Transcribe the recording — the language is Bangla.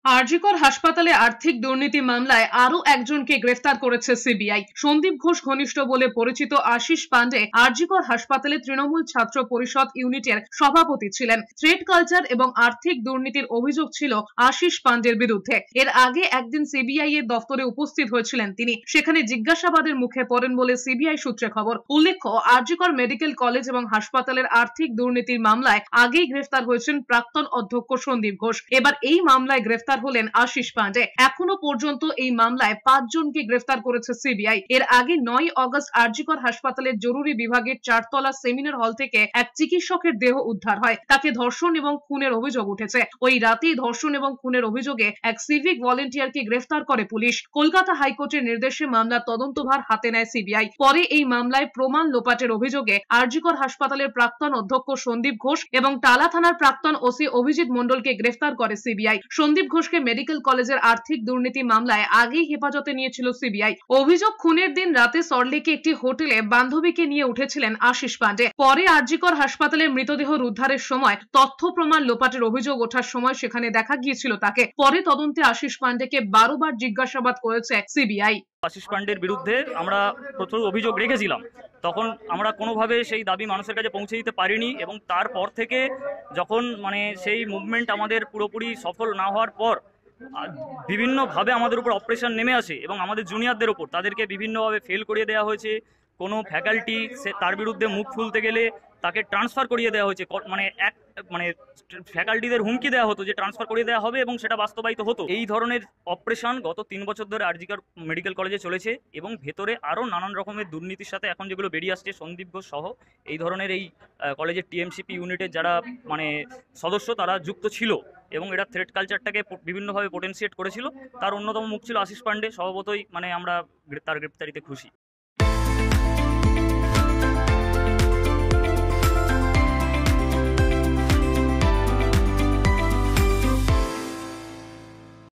আরজিকর হাসপাতালে আর্থিক দুর্নীতি মামলায় আরো একজনকে গ্রেফতার করেছে সিবিআই। সন্দীপ ঘোষ ঘনিষ্ঠ বলে পরিচিত আশিস পান্ডে আরজিকর হাসপাতালে তৃণমূল ছাত্র পরিষদ ইউনিটের সভাপতি ছিলেন। থ্রেড কালচার এবং আর্থিক দুর্নীতির অভিযোগ ছিল আশিস পান্ডের বিরুদ্ধে। এর আগে একদিন সিবিআই এর দফতরে উপস্থিত হয়েছিলেন তিনি। সেখানে জিজ্ঞাসাবাদের মুখে পড়েন বলে সিবিআই সূত্রে খবর। উল্লেখ্য, আরজিকর মেডিকেল কলেজ এবং হাসপাতালের আর্থিক দুর্নীতির মামলায় আগেই গ্রেফতার হয়েছেন প্রাক্তন অধ্যক্ষ সন্দীপ ঘোষ। এবার এই মামলায় গ্রেফতার হলেন আশিস পান্ডে। এখনো পর্যন্ত এই মামলায় 5 জনকে গ্রেফতার করেছে সিবিআই। এর আগে 9 আগস্ট আরজিকর হাসপাতালের জরুরি বিভাগের 4তলা সেমিনার হল থেকে এক চিকিৎসকের দেহ উদ্ধার হয়। তাকে ধর্ষণ এবং খুনের অভিযোগ উঠেছে। ওই রাতেই ধর্ষণ এবং খুনের অভিযোগে এক সিভিক ভলেন্টিয়ারকে গ্রেফতার করে পুলিশ। কলকাতা হাইকোর্টের নির্দেশে মামলার তদন্তভার হাতে নেয় সিবিআই। পরে এই মামলায় প্রমাণ লোপাটের অভিযোগে আরজিকর হাসপাতালের প্রাক্তন অধ্যক্ষ সন্দীপ ঘোষ এবং টালা থানার প্রাক্তন ওসি অভিজিৎ মণ্ডলকে গ্রেফতার করে সিবিআই। সন্দীপ ঘোষকে মেডিকেল কলেজের আর্থিক দুর্নীতি মামলায় আগেই হেফাজতে নিয়েছিল সিবিআই। অভিযোগ, খুনের দিন রাতে সল্টলেকে একটি হোটেলে বান্ধবীকে নিয়ে উঠেছিলেন আশিস পান্ডে। পরে আরজিকর হাসপাতালের মৃতদেহ উদ্ধারের সময় তথ্য প্রমাণ লোপাটের অভিযোগ ওঠার সময় সেখানে দেখা গিয়েছিল তাকে। পরে তদন্তে আশিস পান্ডেকে 12 বার জিজ্ঞাসাবাদ করেছে সিবিআই। আশিস পান্ডের বিরুদ্ধে আমরা প্রচুর অভিযোগ রেখেছিলাম, তখন আমরা কোনোভাবে সেই দাবি মানুষের কাছে পৌঁছে দিতে পারিনি এবং তারপর থেকে যখন সেই মুভমেন্ট আমাদের পুরোপুরি সফল না হওয়ার পর বিভিন্নভাবে আমাদের উপর অপারেশন নেমে আসে এবং আমাদের জুনিয়রদের ওপর তাদেরকে বিভিন্নভাবে ফেল করিয়ে দেওয়া হয়েছে। কোনো ফ্যাকাল্টি তার বিরুদ্ধে মুখ খুলতে গেলে তাকে ট্রান্সফার করিয়ে দেওয়া হয়েছে। ফ্যাকাল্টিদের হুমকি দেওয়া হতো যে ট্রান্সফার করিয়ে দেওয়া হবে এবং সেটা বাস্তবায়িত হতো। এই ধরনের অপারেশন গত 3 বছর ধরে আরজিকর মেডিকেল কলেজে চলেছে এবং ভেতরে আরও নানান রকমের দুর্নীতির সাথে এখন যেগুলো বেরিয়ে আসছে, সন্দীপ ঘোষ সহ এই ধরনের এই কলেজের টিএমসিপি ইউনিটের যারা সদস্য তারা যুক্ত ছিল এবং এরা থ্রেড কালচারটাকে বিভিন্নভাবে পোটেনশিয়েট করেছিল। তার অন্যতম মুখ ছিল আশিস পান্ডে। স্বভাবতই আমরা তার গ্রেপ্তারিতে খুশি।